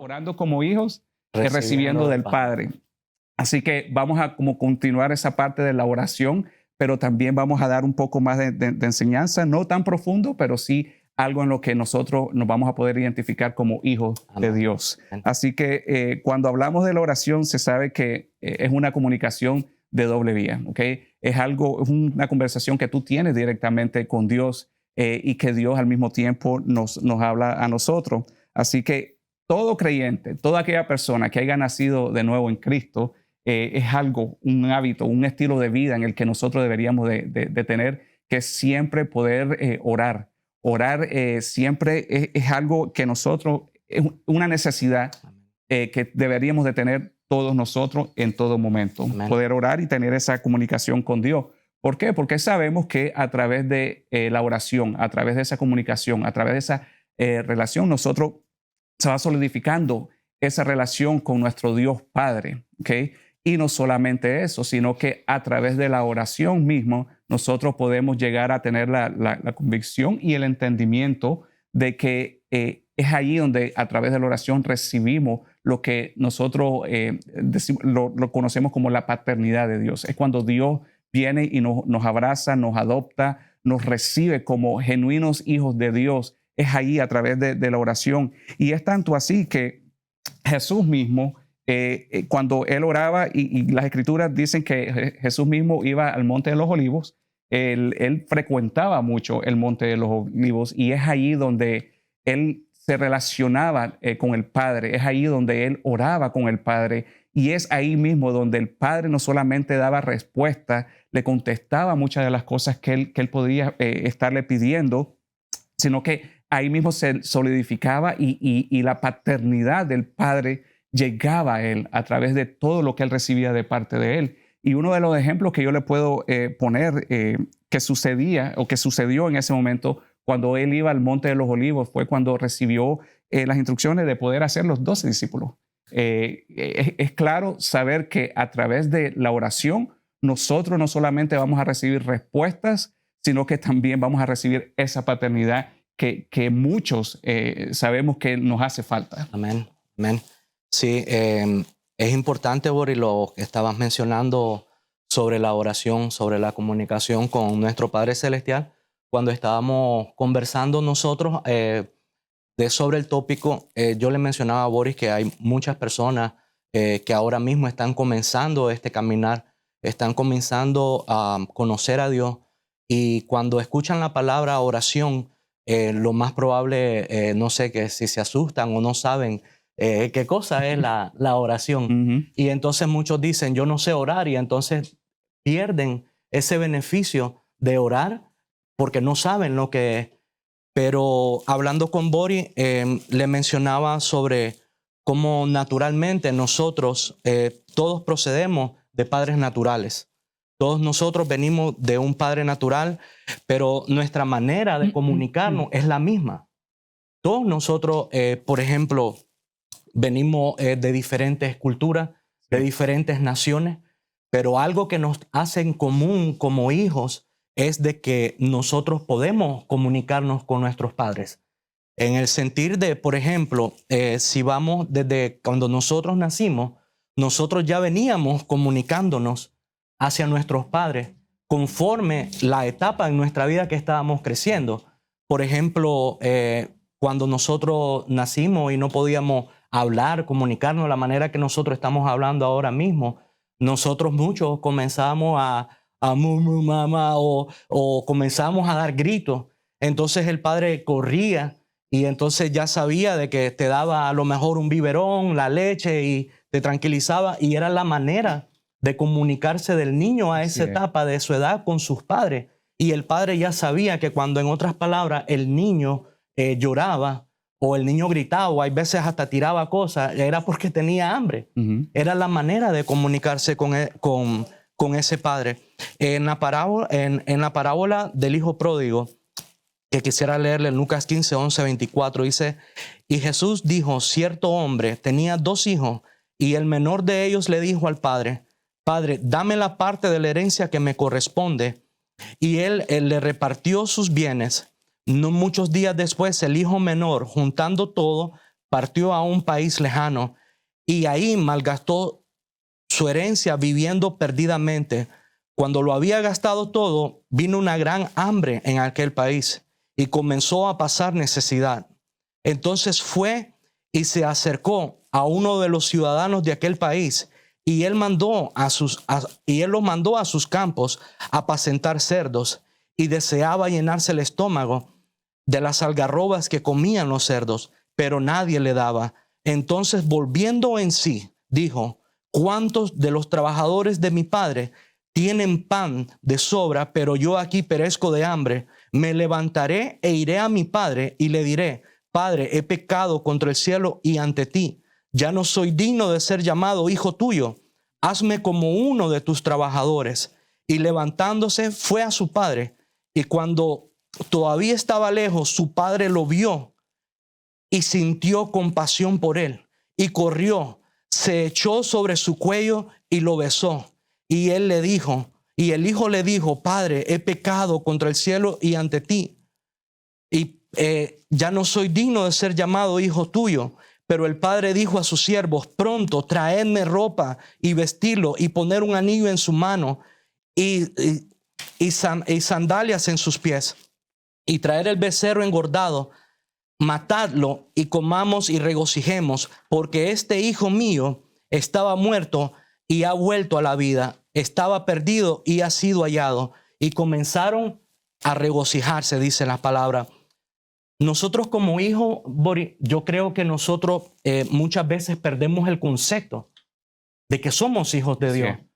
orando como hijos, recibiendo del Padre. Así que vamos a como continuar esa parte de la oración, pero también vamos a dar un poco más de enseñanza, no tan profundo, pero sí algo en lo que nosotros nos vamos a poder identificar como hijos de Dios. Así que cuando hablamos de la oración, se sabe que es una comunicación de doble vía, ¿ok? Es una conversación que tú tienes directamente con Dios y que Dios al mismo tiempo nos habla a nosotros. Así que todo creyente, toda aquella persona que haya nacido de nuevo en Cristo, es algo, un hábito, un estilo de vida en el que nosotros deberíamos de tener, que siempre poder orar. Orar siempre es algo que nosotros, es una necesidad que deberíamos de tener todos nosotros en todo momento. Amén. Poder orar y tener esa comunicación con Dios. ¿Por qué? Porque sabemos que a través de la oración, a través de esa comunicación, a través de esa relación, nosotros se va solidificando esa relación con nuestro Dios Padre, ¿ok? Y no solamente eso, sino que a través de la oración mismo, nosotros podemos llegar a tener la convicción y el entendimiento de que es allí donde a través de la oración recibimos lo que nosotros lo conocemos como la paternidad de Dios. Es cuando Dios viene y nos abraza, nos adopta, nos recibe como genuinos hijos de Dios. Es allí a través de la oración. Y es tanto así que Jesús mismo, cuando él oraba, y las escrituras dicen que Jesús mismo iba al Monte de los Olivos, él frecuentaba mucho el Monte de los Olivos y es allí donde él se relacionaba con el Padre, es allí donde él oraba con el Padre y es ahí mismo donde el Padre no solamente daba respuesta, le contestaba muchas de las cosas que él podía estarle pidiendo, sino que ahí mismo se solidificaba y la paternidad del Padre llegaba a él a través de todo lo que él recibía de parte de él. Y uno de los ejemplos que yo le puedo poner que sucedía o que sucedió en ese momento cuando él iba al Monte de los Olivos fue cuando recibió las instrucciones de poder hacer los 12 discípulos. Es claro saber que a través de la oración nosotros no solamente vamos a recibir respuestas, sino que también vamos a recibir esa paternidad que muchos sabemos que nos hace falta. Amén, amén. Sí, es importante, Boris, lo que estabas mencionando sobre la oración, sobre la comunicación con nuestro Padre Celestial. Cuando estábamos conversando nosotros sobre el tópico, yo le mencionaba a Boris que hay muchas personas que ahora mismo están comenzando este caminar, están comenzando a conocer a Dios y cuando escuchan la palabra oración, lo más probable, no sé, que si se asustan o no saben qué cosa es la oración. Uh-huh. Y entonces muchos dicen, yo no sé orar, y entonces pierden ese beneficio de orar porque no saben lo que es. Pero hablando con Boris, le mencionaba sobre cómo naturalmente nosotros todos procedemos de padres naturales. Todos nosotros venimos de un padre natural, pero nuestra manera de comunicarnos es la misma. Todos nosotros, por ejemplo, venimos de diferentes culturas, de diferentes naciones, pero algo que nos hace en común como hijos es de que nosotros podemos comunicarnos con nuestros padres. En el sentido de, por ejemplo, si vamos desde cuando nosotros nacimos, nosotros ya veníamos comunicándonos hacia nuestros padres conforme la etapa en nuestra vida que estábamos creciendo. Por ejemplo, cuando nosotros nacimos y no podíamos hablar, comunicarnos de la manera que nosotros estamos hablando ahora mismo, nosotros muchos comenzamos a mu, mamá, o comenzamos a dar gritos. Entonces el padre corría y entonces ya sabía de que te daba a lo mejor un biberón, la leche y te tranquilizaba, y era la manera de comunicarse del niño a esa etapa de su edad con sus padres. Y el padre ya sabía que cuando, en otras palabras, el niño lloraba o el niño gritaba o hay veces hasta tiraba cosas, era porque tenía hambre. Uh-huh. Era la manera de comunicarse con ese padre. En la parábola del hijo pródigo, que quisiera leerle en Lucas 15, 11, 24, dice, y Jesús dijo, cierto hombre tenía 2 hijos y el menor de ellos le dijo al padre, Padre, dame la parte de la herencia que me corresponde. Y él le repartió sus bienes. No muchos días después, el hijo menor, juntando todo, partió a un país lejano y ahí malgastó su herencia viviendo perdidamente. Cuando lo había gastado todo, vino una gran hambre en aquel país y comenzó a pasar necesidad. Entonces fue y se acercó a uno de los ciudadanos de aquel país y él lo mandó a sus campos a apacentar cerdos, y deseaba llenarse el estómago de las algarrobas que comían los cerdos, pero nadie le daba. Entonces, volviendo en sí, dijo: ¿cuántos de los trabajadores de mi padre tienen pan de sobra, pero yo aquí perezco de hambre? Me levantaré e iré a mi padre y le diré: Padre, he pecado contra el cielo y ante ti. Ya no soy digno de ser llamado hijo tuyo. Hazme como uno de tus trabajadores. Y levantándose fue a su padre. Y cuando todavía estaba lejos, su padre lo vio y sintió compasión por él. Y corrió, se echó sobre su cuello y lo besó. Y el hijo le dijo: Padre, he pecado contra el cielo y ante ti. Y ya no soy digno de ser llamado hijo tuyo. Pero el padre dijo a sus siervos: pronto, traedme ropa y vestirlo, y poner un anillo en su mano y sandalias en sus pies, y traer el becerro engordado, matadlo y comamos y regocijemos, porque este hijo mío estaba muerto y ha vuelto a la vida, estaba perdido y ha sido hallado. Y comenzaron a regocijarse, dice la palabra. Nosotros como hijos, Boris, yo creo que nosotros muchas veces perdemos el concepto de que somos hijos de Dios. Sí.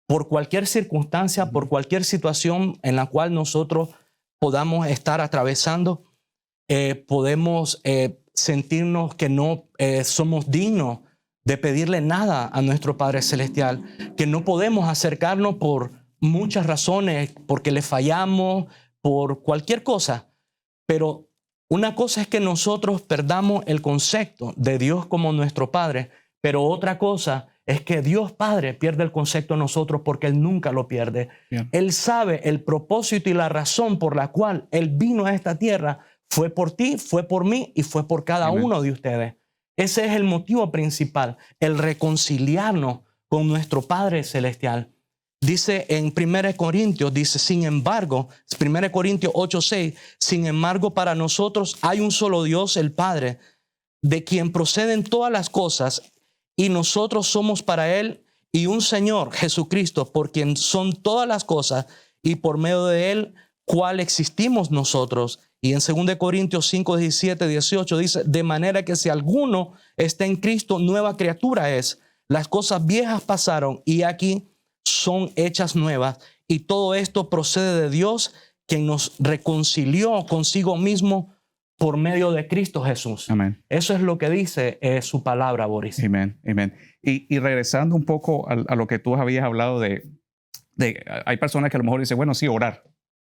Por cualquier circunstancia, por cualquier situación en la cual nosotros podamos estar atravesando, podemos sentirnos que no somos dignos de pedirle nada a nuestro Padre Celestial, que no podemos acercarnos por muchas razones, porque le fallamos, por cualquier cosa. Pero una cosa es que nosotros perdamos el concepto de Dios como nuestro Padre, pero otra cosa es que Dios Padre pierde el concepto de nosotros, porque Él nunca lo pierde. Bien. Él sabe el propósito y la razón por la cual Él vino a esta tierra. Fue por ti, fue por mí y fue por cada Amén. uno de ustedes. Ese es el motivo principal, el reconciliarnos con nuestro Padre Celestial. Dice en 1 Corintios, dice: sin embargo, 1 Corintios 8:6, sin embargo, para nosotros hay un solo Dios, el Padre, de quien proceden todas las cosas, y nosotros somos para Él, y un Señor, Jesucristo, por quien son todas las cosas, y por medio de Él, cual existimos nosotros. Y en 2 Corintios 5, 17, 18 dice: de manera que si alguno está en Cristo, nueva criatura es. Las cosas viejas pasaron y aquí son hechas nuevas. Y todo esto procede de Dios, quien nos reconcilió consigo mismo por medio de Cristo Jesús. Amén. Eso es lo que dice su palabra, Boris. Amén. Amén. Y regresando un poco a lo que tú habías hablado hay personas que a lo mejor dicen, bueno, sí, orar.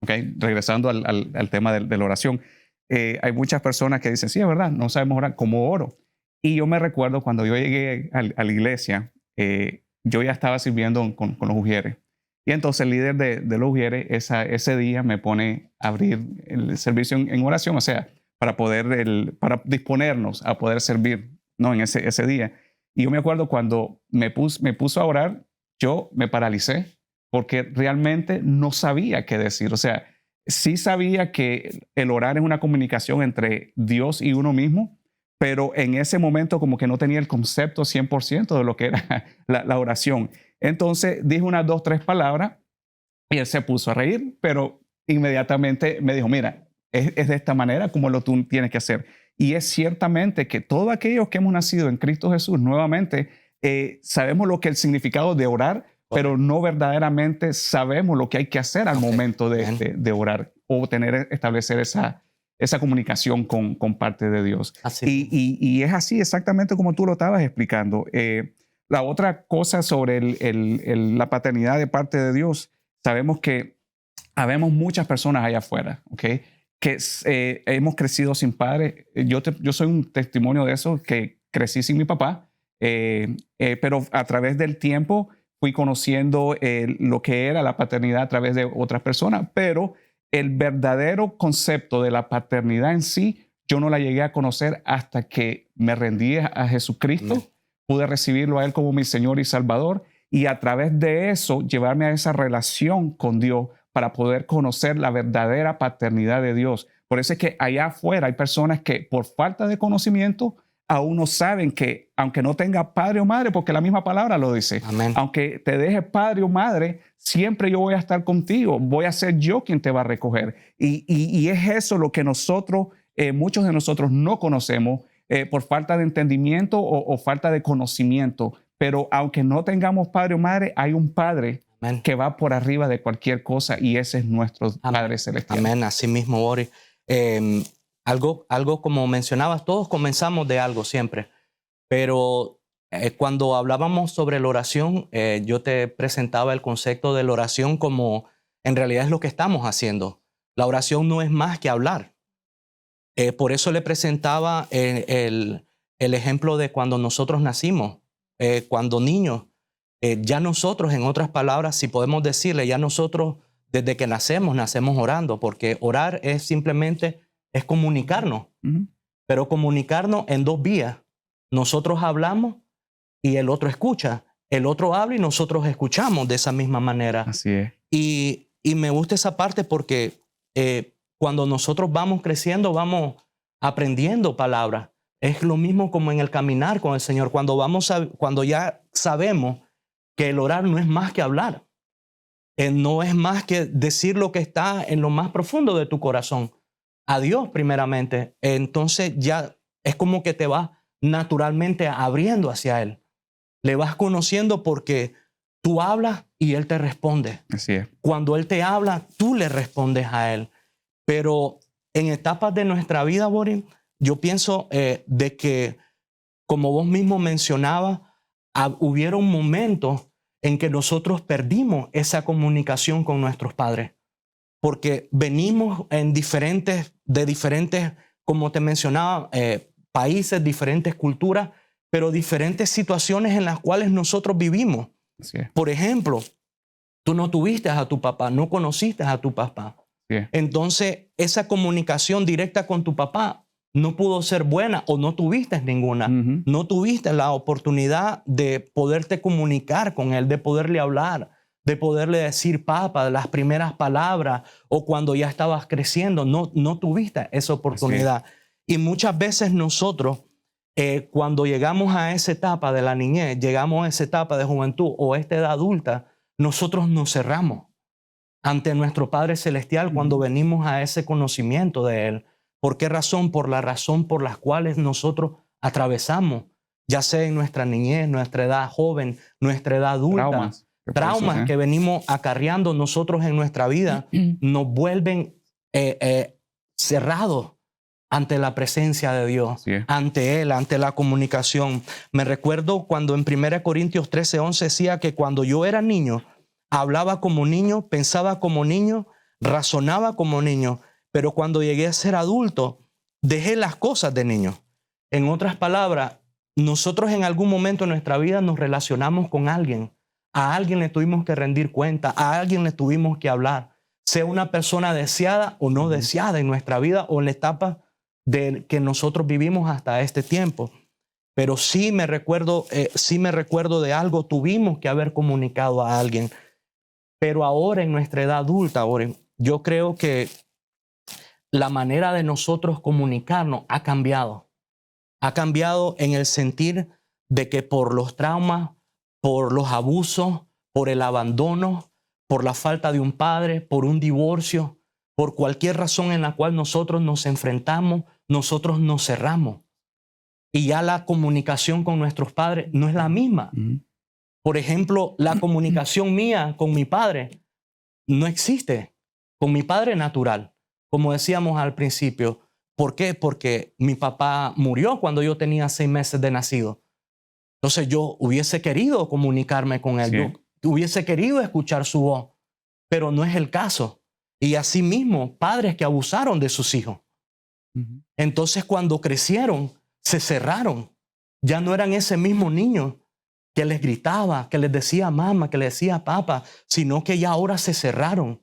Okay. Regresando al tema de la oración. Hay muchas personas que dicen, sí, es verdad, no sabemos orar, ¿cómo oro? Y yo me recuerdo cuando yo llegué a la iglesia, yo ya estaba sirviendo con los ujieres. Y entonces el líder de los ujieres ese día me pone a abrir el servicio en oración, o sea, para disponernos a poder servir, ¿no? En ese día. Y yo me acuerdo cuando me puso a orar, yo me paralicé porque realmente no sabía qué decir. O sea, sí sabía que el orar es una comunicación entre Dios y uno mismo, pero en ese momento como que no tenía el concepto 100% de lo que era la oración. Entonces dije unas 2, 3 palabras y él se puso a reír, pero inmediatamente me dijo, mira, es de esta manera como lo tú tienes que hacer. Y es ciertamente que todos aquellos que hemos nacido en Cristo Jesús, nuevamente, sabemos lo que es el significado de orar, pero no verdaderamente sabemos lo que hay que hacer al momento de orar o establecer esa comunicación con parte de Dios. Y es así exactamente como tú lo estabas explicando. La otra cosa sobre la paternidad de parte de Dios, sabemos que habemos muchas personas allá afuera, ¿ok? Que hemos crecido sin padre. Yo soy un testimonio de eso, que crecí sin mi papá, pero a través del tiempo fui conociendo lo que era la paternidad a través de otras personas, pero el verdadero concepto de la paternidad en sí yo no la llegué a conocer hasta que me rendí a Jesucristo, pude recibirlo a Él como mi Señor y Salvador, y a través de eso llevarme a esa relación con Dios para poder conocer la verdadera paternidad de Dios. Por eso es que allá afuera hay personas que por falta de conocimiento aún no saben que aunque no tenga padre o madre, porque la misma palabra lo dice, Amén. aunque te deje padre o madre, siempre yo voy a estar contigo, voy a ser yo quien te va a recoger. Y es eso lo que nosotros, muchos de nosotros no conocemos por falta de entendimiento o falta de conocimiento. Pero aunque no tengamos padre o madre, hay un padre Amén. que va por arriba de cualquier cosa y ese es nuestro Padre Celestial. Amén, así mismo, Boris. Algo como mencionabas, todos comenzamos de algo siempre, pero cuando hablábamos sobre la oración, yo te presentaba el concepto de la oración como en realidad es lo que estamos haciendo. La oración no es más que hablar. Por eso le presentaba el ejemplo de cuando nosotros nacimos, cuando niños. Ya nosotros, en otras palabras, si podemos decirle, ya nosotros desde que nacemos orando, porque orar es simplemente, es comunicarnos, pero comunicarnos en dos vías. Nosotros hablamos y el otro escucha, el otro habla y nosotros escuchamos de esa misma manera. Así es. Y me gusta esa parte porque cuando nosotros vamos creciendo, vamos aprendiendo palabras. Es lo mismo como en el caminar con el Señor. Cuando ya sabemos que el orar no es más que hablar. No es más que decir lo que está en lo más profundo de tu corazón. A Dios primeramente. Entonces ya es como que te vas naturalmente abriendo hacia Él. Le vas conociendo porque tú hablas y Él te responde. Así es. Cuando Él te habla, tú le respondes a Él. Pero en etapas de nuestra vida, Boris, yo pienso de que, como vos mismo mencionabas, hubieron momentos en que nosotros perdimos esa comunicación con nuestros padres, porque venimos de diferentes, como te mencionaba, países, diferentes culturas, pero diferentes situaciones en las cuales nosotros vivimos. Así es. Por ejemplo, tú no tuviste a tu papá, no conociste a tu papá. Así es. Entonces, esa comunicación directa con tu papá no pudo ser buena o no tuviste ninguna. No tuviste la oportunidad de poderte comunicar con él, de poderle hablar, de poderle decir papá, las primeras palabras o cuando ya estabas creciendo. No tuviste esa oportunidad. Y muchas veces nosotros, cuando llegamos a esa etapa de la niñez, llegamos a esa etapa de juventud o esta edad adulta, nosotros nos cerramos ante nuestro Padre Celestial cuando venimos a ese conocimiento de Él. ¿Por qué razón? Por la razón por las cuales nosotros atravesamos, ya sea en nuestra niñez, nuestra edad joven, nuestra edad adulta. Traumas que venimos acarreando nosotros en nuestra vida nos vuelven cerrados ante la presencia de Dios, ante Él, ante la comunicación. Me recuerdo cuando en 1 Corintios 13:11 decía que cuando yo era niño, hablaba como niño, pensaba como niño, razonaba como niño, pero cuando llegué a ser adulto, dejé las cosas de niño. En otras palabras, nosotros en algún momento de nuestra vida nos relacionamos con alguien. A alguien le tuvimos que rendir cuenta, a alguien le tuvimos que hablar, sea una persona deseada o no deseada en nuestra vida o en la etapa de que nosotros vivimos hasta este tiempo. Pero sí me recuerdo de algo, tuvimos que haber comunicado a alguien. Pero ahora en nuestra edad adulta, ahora, yo creo que la manera de nosotros comunicarnos ha cambiado. Ha cambiado en el sentir de que por los traumas, por los abusos, por el abandono, por la falta de un padre, por un divorcio, por cualquier razón en la cual nosotros nos enfrentamos, nosotros nos cerramos. Y ya la comunicación con nuestros padres no es la misma. Por ejemplo, la comunicación mía con mi padre no existe, con mi padre natural, como decíamos al principio. ¿Por qué? Porque mi papá murió cuando yo tenía 6 meses de nacido. Entonces yo hubiese querido comunicarme con él, yo hubiese querido escuchar su voz, pero no es el caso. Y asimismo, padres que abusaron de sus hijos. Entonces cuando crecieron, se cerraron. Ya no eran ese mismo niño que les gritaba, que les decía mamá, que les decía papá, sino que ya ahora se cerraron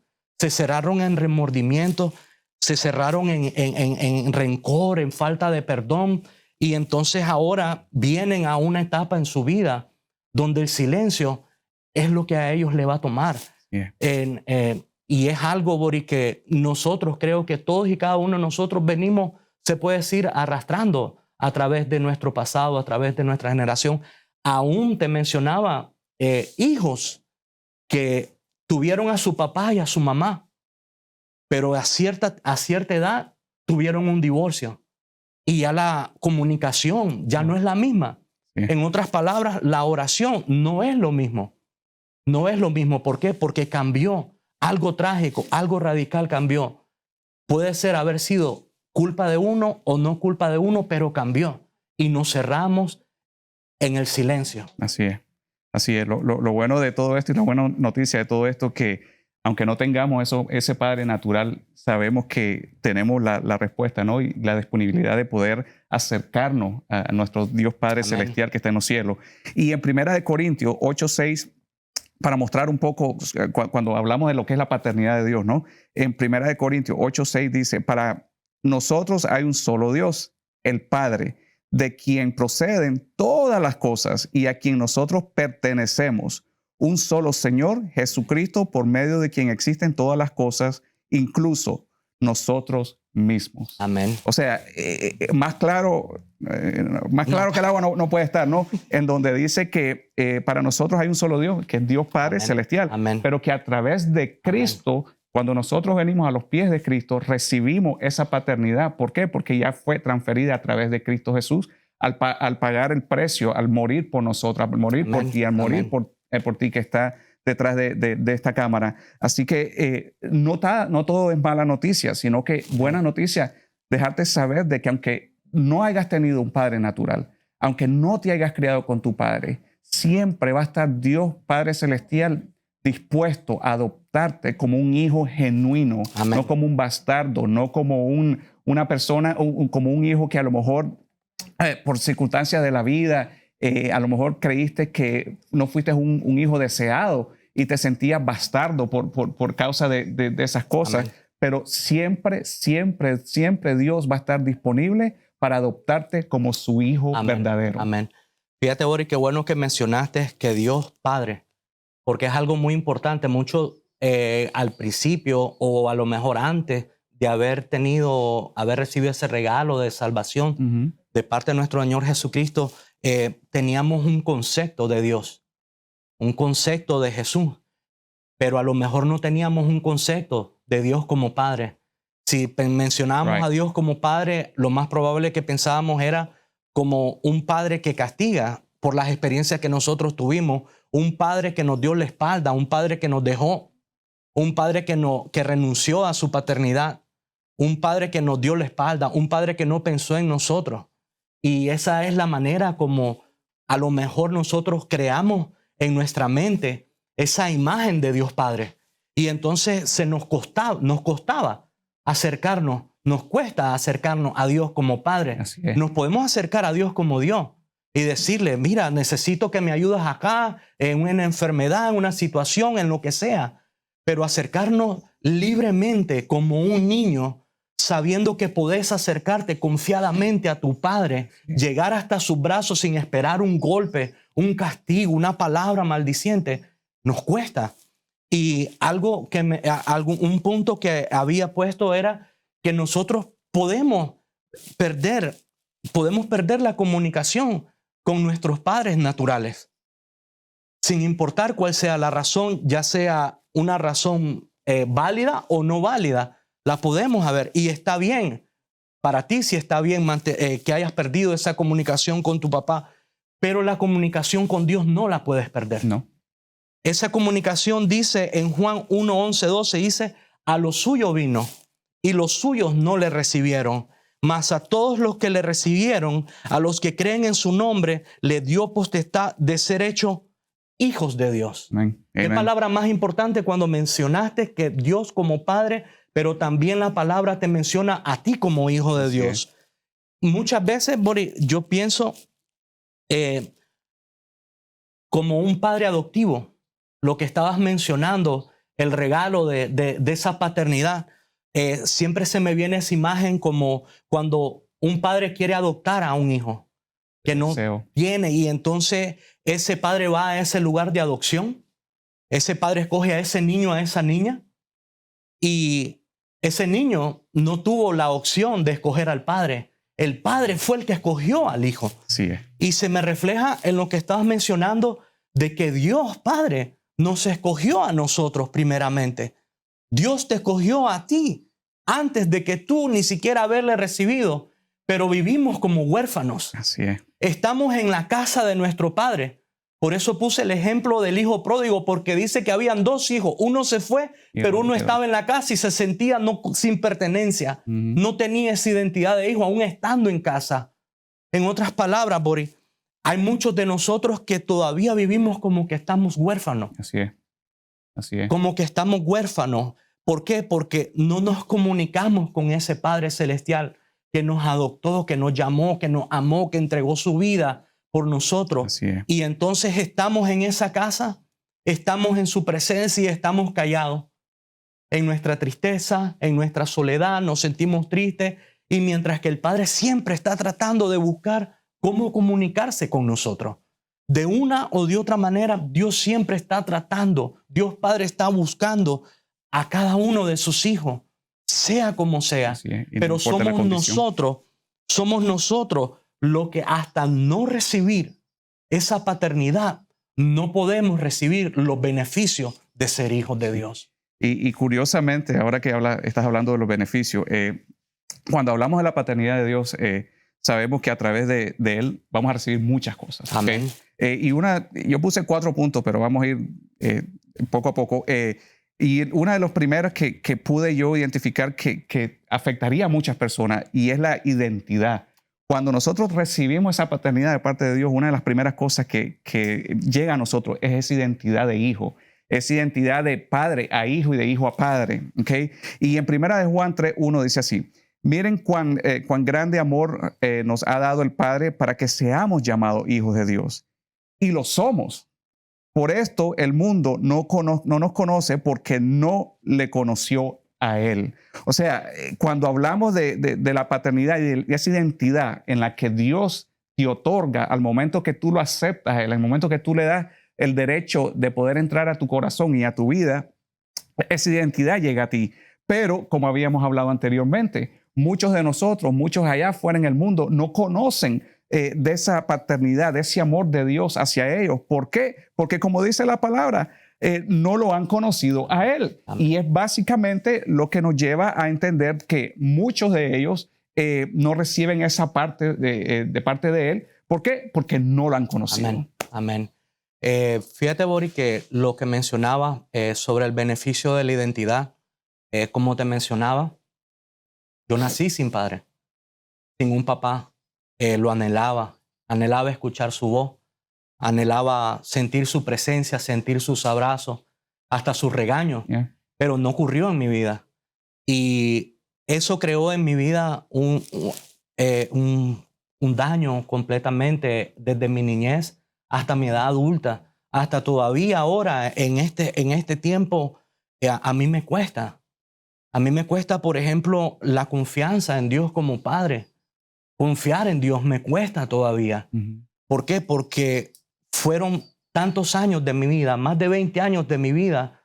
en remordimiento, se cerraron en rencor, en falta de perdón, y entonces ahora vienen a una etapa en su vida donde el silencio es lo que a ellos le va a tomar. Yeah. Y es algo, Boris, que nosotros, creo que todos y cada uno de nosotros venimos, se puede decir, arrastrando a través de nuestro pasado, a través de nuestra generación. Aún te mencionaba hijos que tuvieron a su papá y a su mamá, pero a cierta edad tuvieron un divorcio y ya la comunicación ya no es la misma. Sí. En otras palabras, la oración no es lo mismo. No es lo mismo. ¿Por qué? Porque cambió. Algo trágico, algo radical cambió. Puede ser haber sido culpa de uno o no culpa de uno, pero cambió. Y nos cerramos en el silencio. Así es. Así es. Lo bueno de todo esto y la buena noticia de todo esto que aunque no tengamos ese padre natural, sabemos que tenemos la respuesta, ¿no? Y la disponibilidad de poder acercarnos a nuestro Dios Padre Amén. Celestial que está en los cielos. Y en 1 Corintios 8:6, para mostrar un poco, cuando hablamos de lo que es la paternidad de Dios, ¿no? En 1 Corintios 8:6 dice, para nosotros hay un solo Dios, el Padre, de quien proceden todas las cosas y a quien nosotros pertenecemos. Un solo Señor, Jesucristo, por medio de quien existen todas las cosas, incluso nosotros mismos. Amén. O sea, más claro que el agua no puede estar, ¿no? En donde dice que para nosotros hay un solo Dios, que es Dios Padre Amén. Celestial, Amén. pero que a través de Cristo, cuando nosotros venimos a los pies de Cristo, recibimos esa paternidad. ¿Por qué? Porque ya fue transferida a través de Cristo Jesús al pagar el precio, al morir por nosotros, al morir Amén. por ti, al morir Amén. por ti que está detrás de esta cámara. Así que no todo es mala noticia, sino que buena noticia, dejarte saber de que aunque no hayas tenido un padre natural, aunque no te hayas criado con tu padre, siempre va a estar Dios Padre Celestial dispuesto a adoptarte como un hijo genuino, Amén. no como un bastardo, no como una persona, como un hijo que a lo mejor por circunstancias de la vida, a lo mejor creíste que no fuiste un hijo deseado y te sentías bastardo por causa de esas cosas. Amén. Pero siempre, siempre, siempre Dios va a estar disponible para adoptarte como su hijo Amén. verdadero. Amén. Fíjate, Boris, qué bueno que mencionaste que Dios Padre, porque es algo muy importante. Mucho al principio o a lo mejor antes de haber recibido ese regalo de salvación de parte de nuestro Señor Jesucristo, teníamos un concepto de Dios, un concepto de Jesús, pero a lo mejor no teníamos un concepto de Dios como Padre. Si mencionábamos Right. a Dios como Padre, lo más probable que pensábamos era como un Padre que castiga por las experiencias que nosotros tuvimos, un Padre que nos dio la espalda, un Padre que nos dejó, un Padre que renunció a su paternidad, un Padre que nos dio la espalda, un Padre que no pensó en nosotros. Y esa es la manera como a lo mejor nosotros creamos en nuestra mente esa imagen de Dios Padre. Y entonces nos costaba acercarnos, nos cuesta acercarnos a Dios como Padre. Así es. Nos podemos acercar a Dios como Dios y decirle, mira, necesito que me ayudes acá, en una enfermedad, en una situación, en lo que sea. Pero acercarnos libremente como un niño, sabiendo que podés acercarte confiadamente a tu Padre, llegar hasta sus brazos sin esperar un golpe, un castigo, una palabra maldiciente, nos cuesta. Y un punto que había puesto era que nosotros podemos perder la comunicación con nuestros padres naturales, sin importar cuál sea la razón, ya sea una razón válida o no válida. La podemos haber y está bien para ti, si está bien que hayas perdido esa comunicación con tu papá, pero la comunicación con Dios no la puedes perder. No. Esa comunicación dice en Juan 1, 11, 12, dice, a los suyos vino y los suyos no le recibieron, mas a todos los que le recibieron, a los que creen en su nombre, le dio potestad de ser hechos hijos de Dios. Amén. ¿Qué Amén. palabra más importante cuando mencionaste que Dios como Padre, pero también la palabra te menciona a ti como hijo de Dios? Muchas veces, Boris, yo pienso como un padre adoptivo, lo que estabas mencionando, el regalo de esa paternidad. siempre se me viene esa imagen como cuando un padre quiere adoptar a un hijo que no Deseo. tiene, y entonces ese padre va a ese lugar de adopción, ese padre escoge a ese niño, a esa niña, y ese niño no tuvo la opción de escoger al padre. El padre fue el que escogió al hijo. Así es. Y se me refleja en lo que estabas mencionando de que Dios Padre nos escogió a nosotros primeramente. Dios te escogió a ti antes de que tú ni siquiera haberle recibido, pero vivimos como huérfanos. Así es. Estamos en la casa de nuestro Padre. Por eso puse el ejemplo del hijo pródigo, porque dice que habían dos hijos. Uno se fue, Y pero el uno otro estaba en la casa y se sentía sin pertenencia. Ujú. No tenía esa identidad de hijo, aún estando en casa. En otras palabras, Boris, hay muchos de nosotros que todavía vivimos como que estamos huérfanos. Así es. Así es. Como que estamos huérfanos. ¿Por qué? Porque no nos comunicamos con ese Padre Celestial que nos adoptó, que nos llamó, que nos amó, que entregó su vida por nosotros. Así es. Y entonces estamos en esa casa, estamos en su presencia y estamos callados. En nuestra tristeza, en nuestra soledad, nos sentimos tristes. Y mientras que el Padre siempre está tratando de buscar cómo comunicarse con nosotros. De una o de otra manera, Dios siempre está tratando. Dios Padre está buscando a cada uno de sus hijos, sea como sea. Así es. Y no Pero importa la condición. somos nosotros los que hasta no recibir esa paternidad, no podemos recibir los beneficios de ser hijos de Dios. Y curiosamente, ahora que estás hablando de los beneficios, cuando hablamos de la paternidad de Dios, sabemos que a través de Él vamos a recibir muchas cosas. Amén. ¿Okay? Yo puse 4 puntos, pero vamos a ir poco a poco. Y una de los primeros que pude yo identificar que afectaría a muchas personas, y es la identidad. Cuando nosotros recibimos esa paternidad de parte de Dios, una de las primeras cosas que llega a nosotros es esa identidad de hijo. Esa identidad de padre a hijo y de hijo a padre. ¿Okay? Y en 1 Juan 3:1 dice así: miren cuán grande amor nos ha dado el Padre para que seamos llamados hijos de Dios. Y lo somos. Por esto el mundo no nos conoce porque no le conoció a Él. O sea, cuando hablamos de la paternidad y de esa identidad en la que Dios te otorga al momento que tú lo aceptas, en el momento que tú le das el derecho de poder entrar a tu corazón y a tu vida, esa identidad llega a ti. Pero, como habíamos hablado anteriormente, muchos de nosotros, muchos allá afuera en el mundo, no conocen de esa paternidad, de ese amor de Dios hacia ellos. ¿Por qué? Porque, como dice la palabra, no lo han conocido a Él. Amén. Y es básicamente lo que nos lleva a entender que muchos de ellos no reciben esa parte de parte de Él. ¿Por qué? Porque no lo han conocido. Amén. Amén. Fíjate, Boris, que lo que mencionaba sobre el beneficio de la identidad, como te mencionaba, yo nací sin padre, sin un papá. Lo anhelaba escuchar su voz, anhelaba sentir su presencia, sentir sus abrazos, hasta sus regaños, Yeah. pero no ocurrió en mi vida. Y eso creó en mi vida un daño completamente desde mi niñez hasta mi edad adulta, hasta todavía ahora en este tiempo. A mí me cuesta. A mí me cuesta, por ejemplo, la confianza en Dios como Padre. Confiar en Dios me cuesta todavía. Uh-huh. ¿Por qué? Porque fueron tantos años de mi vida, más de 20 años de mi vida,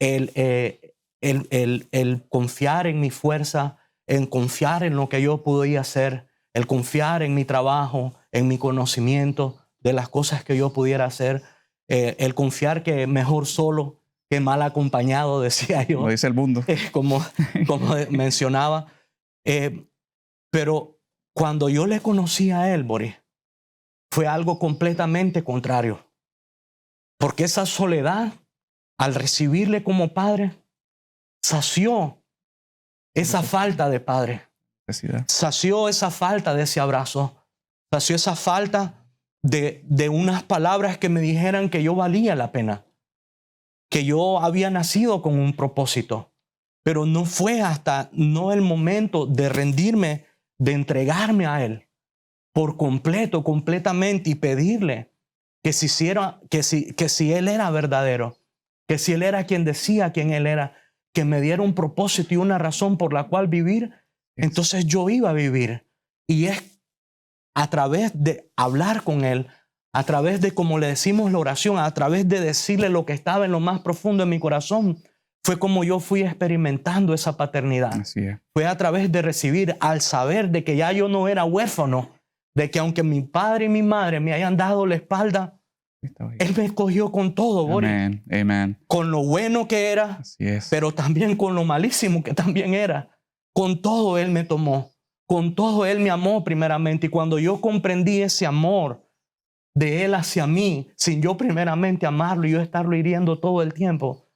el confiar en mi fuerza, en confiar en lo que yo podía hacer, el confiar en mi trabajo, en mi conocimiento de las cosas que yo pudiera hacer, el confiar que mejor solo que mal acompañado, decía yo. Lo dice el mundo. Como mencionaba. Pero cuando yo le conocí a él, Boris, fue algo completamente contrario. Porque esa soledad, al recibirle como padre, sació esa falta de padre. Necesidad. Sació esa falta de ese abrazo. Sació esa falta de unas palabras que me dijeran que yo valía la pena. Que yo había nacido con un propósito. Pero no fue hasta no el momento de rendirme, de entregarme a Él por completo, completamente, y pedirle que si Él era verdadero, que si Él era quien decía quién Él era, que me diera un propósito y una razón por la cual vivir, entonces yo iba a vivir. Y es a través de hablar con Él, a través de, como le decimos, la oración, a través de decirle lo que estaba en lo más profundo de mi corazón, fue como yo fui experimentando esa paternidad. Así es. Fue a través de recibir, al saber de que ya yo no era huérfano, de que aunque mi padre y mi madre me hayan dado la espalda, Él me escogió con todo, Boris. Amén. Amén. Con lo bueno que era, Así es. pero también con lo malísimo que también era. Con todo Él me tomó. Con todo Él me amó primeramente. Y cuando yo comprendí ese amor de Él hacia mí, sin yo primeramente amarlo y yo estarlo hiriendo todo el tiempo,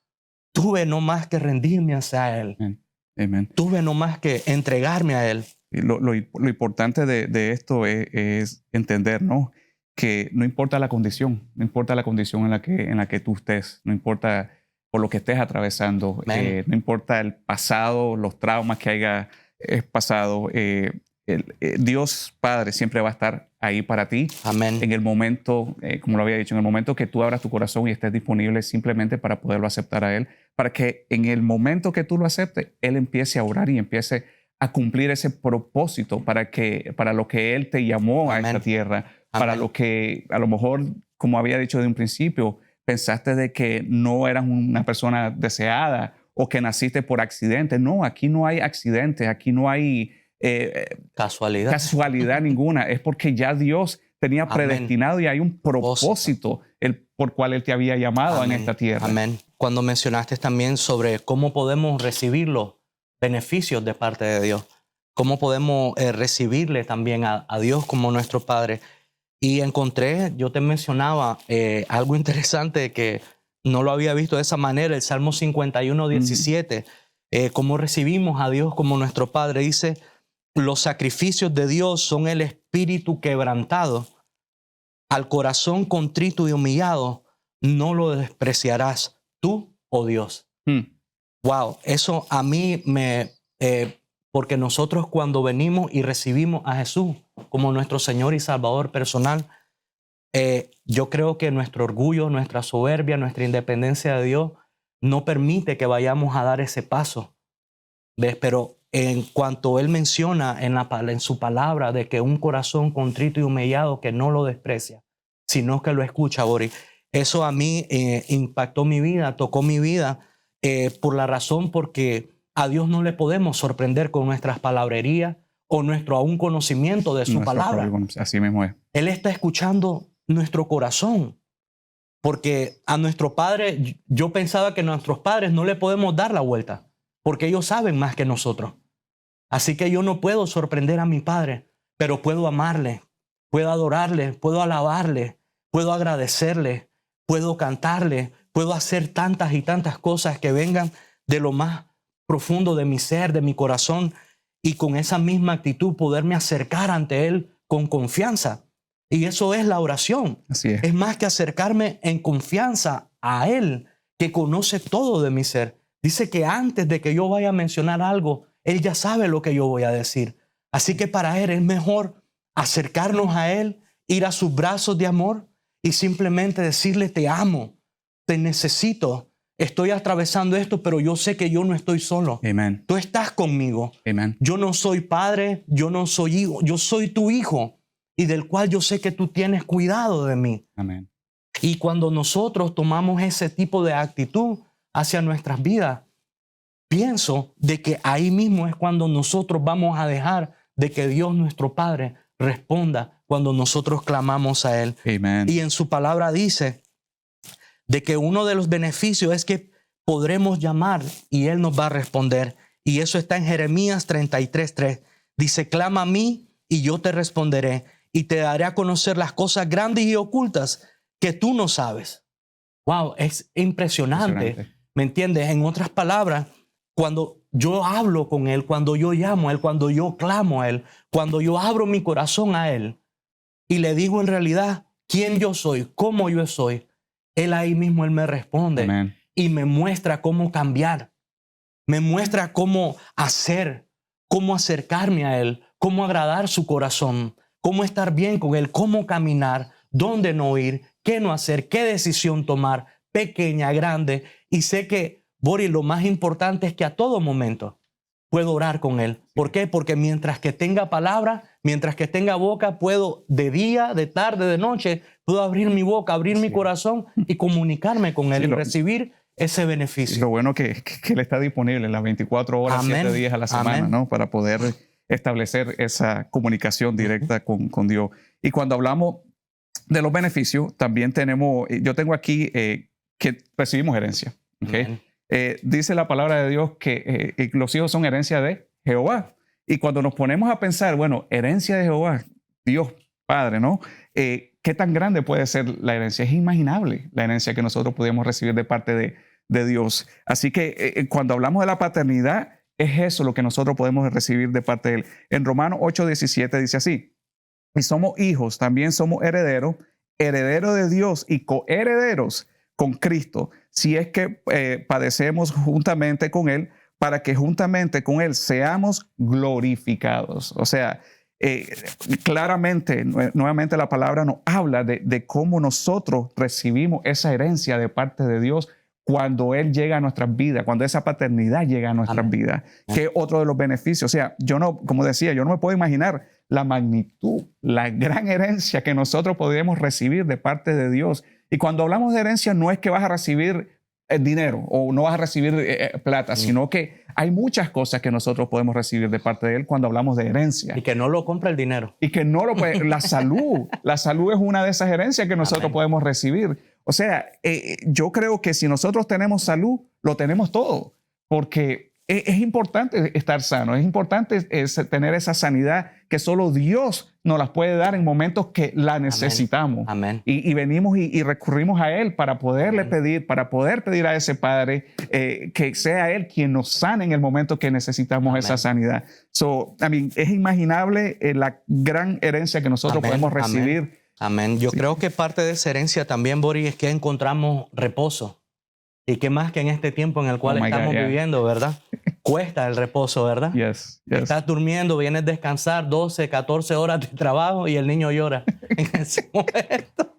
tuve no más que rendirme hacia Él. Amén. Amén. Tuve no más que entregarme a Él. Y lo importante de esto es entender, ¿no? Que no importa la condición, no importa la condición en la que tú estés, no importa por lo que estés atravesando, no importa el pasado, los traumas que haya pasado, Dios Padre siempre va a estar ahí para ti. Amén. En el momento, como lo había dicho, en el momento que tú abras tu corazón y estés disponible simplemente para poderlo aceptar a Él, para que en el momento que tú lo aceptes, Él empiece a orar y empiece a cumplir ese propósito para lo que Él te llamó a esta tierra, para lo que a lo mejor, como había dicho de un principio, pensaste de que no eras una persona deseada o que naciste por accidente. No, aquí no hay accidentes, aquí no hay casualidad ninguna. Es porque ya Dios tenía predestinado y hay un propósito por cual Él te había llamado en esta tierra. Amén. Cuando mencionaste también sobre cómo podemos recibir los beneficios de parte de Dios, cómo podemos recibirle también a Dios como nuestro Padre. Y encontré, yo te mencionaba algo interesante que no lo había visto de esa manera, el Salmo 51, 17, cómo recibimos a Dios como nuestro Padre. Dice, los sacrificios de Dios son el espíritu quebrantado, al corazón contrito y humillado, no lo despreciarás tú, oh Dios. Wow, eso a mí porque nosotros cuando venimos y recibimos a Jesús como nuestro Señor y Salvador personal, yo creo que nuestro orgullo, nuestra soberbia, nuestra independencia de Dios no permite que vayamos a dar ese paso. ¿Ves? Pero en cuanto Él menciona en su palabra de que un corazón contrito y humillado que no lo desprecia, sino que lo escucha, Boris, eso a mí impactó mi vida, tocó mi vida, por la razón porque a Dios no le podemos sorprender con nuestras palabrerías o nuestro aún conocimiento de su palabra. Así mismo es. Él está escuchando nuestro corazón. Porque a nuestro Padre, yo pensaba que a nuestros padres no le podemos dar la vuelta, porque ellos saben más que nosotros. Así que yo no puedo sorprender a mi Padre, pero puedo amarle, puedo adorarle, puedo alabarle, puedo agradecerle, puedo cantarle, puedo hacer tantas y tantas cosas que vengan de lo más profundo de mi ser, de mi corazón, y con esa misma actitud poderme acercar ante Él con confianza. Y eso es la oración. Así es. Es más que acercarme en confianza a Él, que conoce todo de mi ser. Dice que antes de que yo vaya a mencionar algo, Él ya sabe lo que yo voy a decir. Así que para Él es mejor acercarnos a Él, ir a sus brazos de amor y simplemente decirle: te amo, te necesito, estoy atravesando esto, pero yo sé que yo no estoy solo. Amén. Tú estás conmigo. Amén. Yo no soy padre, yo no soy hijo, yo soy tu hijo, y del cual yo sé que tú tienes cuidado de mí. Amén. Y cuando nosotros tomamos ese tipo de actitud hacia nuestras vidas, pienso de que ahí mismo es cuando nosotros vamos a dejar de que Dios nuestro Padre responda cuando nosotros clamamos a Él. Amén. Y en su palabra dice de que uno de los beneficios es que podremos llamar y Él nos va a responder. Y eso está en Jeremías 33:3. Dice: clama a mí y yo te responderé y te daré a conocer las cosas grandes y ocultas que tú no sabes. Wow, es impresionante. ¿Me entiendes? En otras palabras, cuando yo hablo con Él, cuando yo llamo a Él, cuando yo clamo a Él, cuando yo abro mi corazón a Él y le digo en realidad quién yo soy, cómo yo soy, Él ahí mismo Él me responde. Amén. Y me muestra cómo cambiar, me muestra cómo hacer, cómo acercarme a Él, cómo agradar su corazón, cómo estar bien con Él, cómo caminar, dónde no ir, qué no hacer, qué decisión tomar, pequeña, grande. Y sé que Boris, lo más importante es que a todo momento puedo orar con Él. ¿Por qué? Porque mientras que tenga palabra, mientras que tenga boca, puedo de día, de tarde, de noche, puedo abrir mi boca, abrir mi corazón y comunicarme con Él y recibir ese beneficio. Y lo bueno que Él está disponible en las 24 horas, 7 días a la semana, ¿no? Para poder establecer esa comunicación directa con Dios. Y cuando hablamos de los beneficios, también yo tengo aquí que recibimos herencia. ¿Okay? Dice la palabra de Dios que los hijos son herencia de Jehová. Y cuando nos ponemos a pensar, bueno, herencia de Jehová, Dios Padre, ¿no? ¿Qué tan grande puede ser la herencia? Es inimaginable la herencia que nosotros podemos recibir de parte de Dios. Así que cuando hablamos de la paternidad, es eso lo que nosotros podemos recibir de parte de Él. En Romanos 8:17 dice así: y somos hijos, también somos herederos, herederos de Dios y coherederos con Cristo, si es que padecemos juntamente con Él, para que juntamente con Él seamos glorificados. O sea, claramente, nuevamente la palabra nos habla de cómo nosotros recibimos esa herencia de parte de Dios cuando Él llega a nuestras vidas, cuando esa paternidad llega a nuestras vidas, que es otro de los beneficios. O sea, como decía, yo no me puedo imaginar la magnitud, la gran herencia que nosotros podríamos recibir de parte de Dios. Y cuando hablamos de herencia, no es que vas a recibir dinero o no vas a recibir plata, sino que hay muchas cosas que nosotros podemos recibir de parte de Él cuando hablamos de herencia. Y que no lo compra el dinero. Y que no lo puede. La salud es una de esas herencias que nosotros podemos recibir. O sea, yo creo que si nosotros tenemos salud, lo tenemos todo, porque es importante estar sano, es importante tener esa sanidad que solo Dios nos las puede dar en momentos que la necesitamos. Amén. Y venimos y recurrimos a Él para poderle pedir, para poder pedir a ese Padre que sea Él quien nos sane en el momento que necesitamos esa sanidad. Es inimaginable la gran herencia que nosotros podemos recibir. Amén. Yo creo que parte de esa herencia también, Boris, es que encontramos reposo. Y qué más que en este tiempo en el cual estamos viviendo, ¿verdad? Cuesta el reposo, ¿verdad? Yes. Estás durmiendo, vienes a descansar 12, 14 horas de trabajo y el niño llora en ese momento.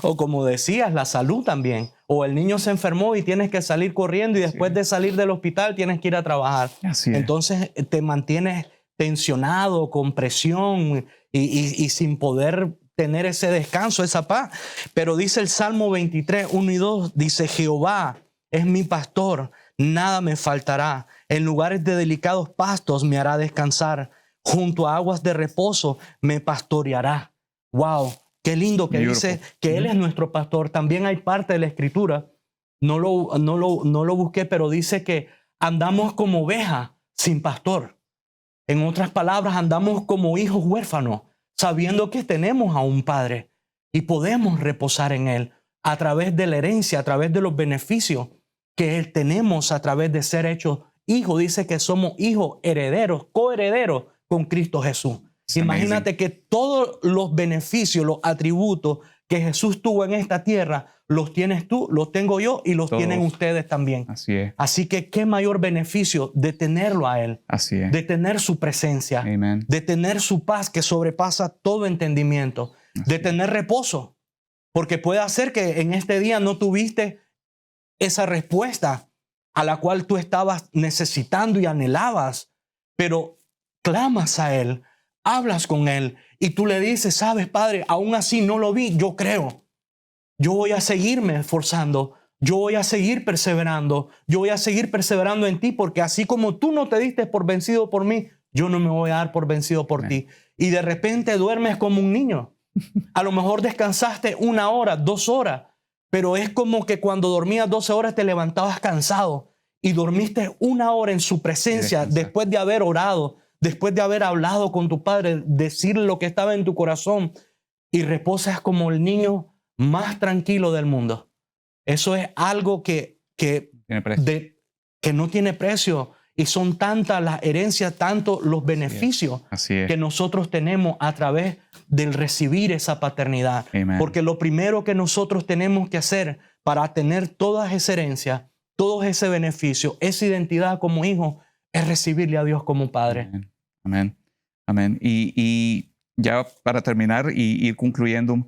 O como decías, la salud también. O el niño se enfermó y tienes que salir corriendo y después de salir del hospital tienes que ir a trabajar. Entonces te mantienes tensionado, con presión y sin poder tener ese descanso, esa paz. Pero dice el Salmo 23, 1 y 2, dice: Jehová es mi pastor, nada me faltará. En lugares de delicados pastos me hará descansar. Junto a aguas de reposo me pastoreará. Wow, qué lindo que dice que Él es nuestro pastor. También hay parte de la Escritura, no lo busqué, pero dice que andamos como ovejas sin pastor. En otras palabras, andamos como hijos huérfanos, sabiendo que tenemos a un Padre y podemos reposar en Él a través de la herencia, a través de los beneficios que Él tenemos a través de ser hechos hijos. Dice que somos hijos herederos, coherederos con Cristo Jesús. Imagínate que todos los beneficios, los atributos que Jesús tuvo en esta tierra, los tienes tú, los tengo yo y los tienen ustedes también. Así es. Así que qué mayor beneficio de tenerlo a Él. Así es. De tener su presencia. Amen. De tener su paz que sobrepasa todo entendimiento. De tener reposo. Porque puede ser que en este día no tuviste esa respuesta a la cual tú estabas necesitando y anhelabas, pero clamas a Él, hablas con Él y tú le dices: sabes, Padre, aún así no lo vi, yo creo. Yo voy a seguirme esforzando, yo voy a seguir perseverando, yo voy a seguir perseverando en ti, porque así como tú no te diste por vencido por mí, yo no me voy a dar por vencido por ti. Y de repente duermes como un niño. A lo mejor descansaste 1 hora, 2 horas, pero es como que cuando dormías 12 horas te levantabas cansado y dormiste 1 hora en su presencia después de haber orado, después de haber hablado con tu Padre, decirle lo que estaba en tu corazón, y reposas como el niño más tranquilo del mundo. Eso es algo que no tiene precio, y son tantas las herencias, tanto los beneficios que nosotros tenemos a través del recibir esa paternidad. Amen. Porque lo primero que nosotros tenemos que hacer para tener todas esas herencias, todo ese beneficio, esa identidad como hijo, es recibirle a Dios como Padre. Amén. Amén. Y ya para terminar y ir concluyendo,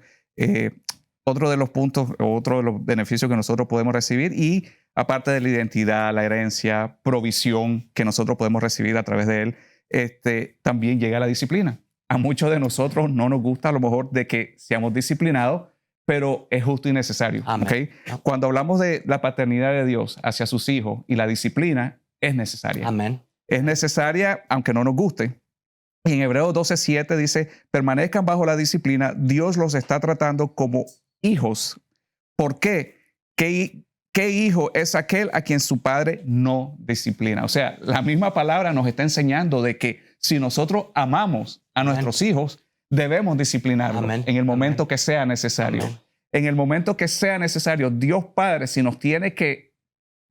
otro de los puntos, otro de los beneficios que nosotros podemos recibir, y aparte de la identidad, la herencia, provisión que nosotros podemos recibir a través de él, también llega la disciplina. A muchos de nosotros no nos gusta a lo mejor de que seamos disciplinados, pero es justo y necesario. ¿Okay? Cuando hablamos de la paternidad de Dios hacia sus hijos y la disciplina, es necesaria. Amén. Es necesaria aunque no nos guste. Y en Hebreos 12:7 dice, permanezcan bajo la disciplina, Dios los está tratando como hijos. ¿Por qué? ¿Qué hijo es aquel a quien su padre no disciplina? O sea, la misma palabra nos está enseñando de que si nosotros amamos a nuestros hijos, debemos disciplinarlos en el momento que sea necesario. En el momento que sea necesario, Dios Padre, si nos tiene que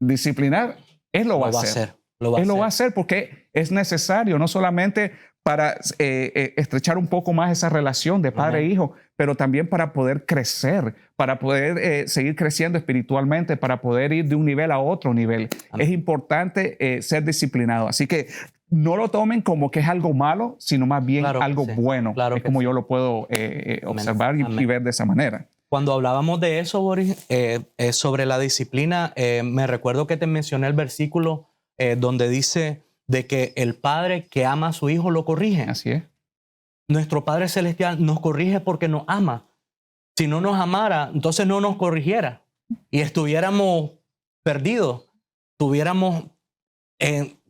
disciplinar, Él lo va a hacer. Él lo va a hacer porque es necesario, no solamente para estrechar un poco más esa relación de padre e hijo, pero también para poder crecer, para poder seguir creciendo espiritualmente, para poder ir de un nivel a otro nivel. Es importante ser disciplinado. Así que no lo tomen como que es algo malo, sino más bien algo bueno. Es como yo lo puedo observar y ver de esa manera. Cuando hablábamos de eso, Boris, sobre la disciplina, me recuerdo que te mencioné el versículo donde dice de que el padre que ama a su hijo lo corrige. Así es. Nuestro Padre Celestial nos corrige porque nos ama. Si no nos amara, entonces no nos corrigiera y estuviéramos perdidos, estuviéramos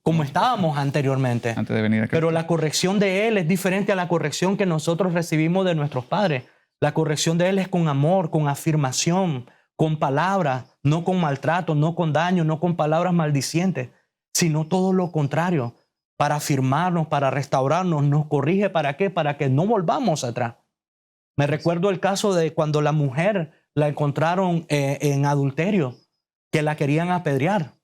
como estábamos anteriormente. Antes de venir acá. Pero la corrección de Él es diferente a la corrección que nosotros recibimos de nuestros padres. La corrección de Él es con amor, con afirmación, con palabras, no con maltrato, no con daño, no con palabras maldicientes, sino todo lo contrario, para afirmarnos, para restaurarnos. Nos corrige, ¿para qué? Para que no volvamos atrás. Me recuerdo el caso de cuando la mujer la encontraron en adulterio, que la querían apedrear.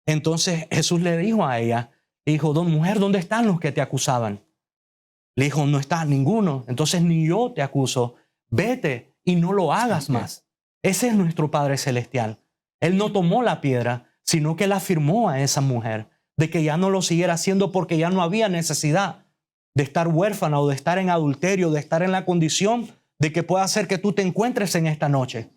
Entonces Jesús le dijo a ella, dijo, mujer, ¿dónde están los que te acusaban? Le dijo, no está ninguno, entonces ni yo te acuso. Vete y no lo hagas más. Ese es nuestro Padre Celestial. Él no tomó la piedra, sino que la afirmó a esa mujer de que ya no lo siguiera haciendo porque ya no había necesidad de estar huérfana o de estar en adulterio, de estar en la condición de que pueda hacer que tú te encuentres en esta noche.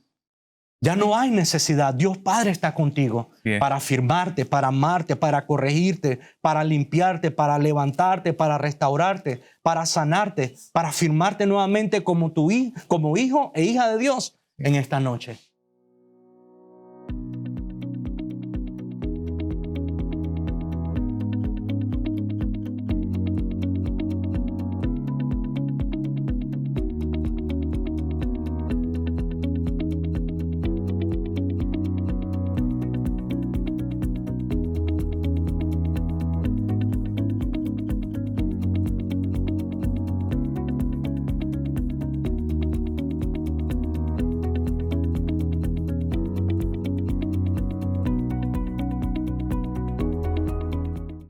Ya no hay necesidad. Dios Padre está contigo para afirmarte, para amarte, para corregirte, para limpiarte, para levantarte, para restaurarte, para sanarte, para afirmarte nuevamente como hijo e hija de Dios en esta noche.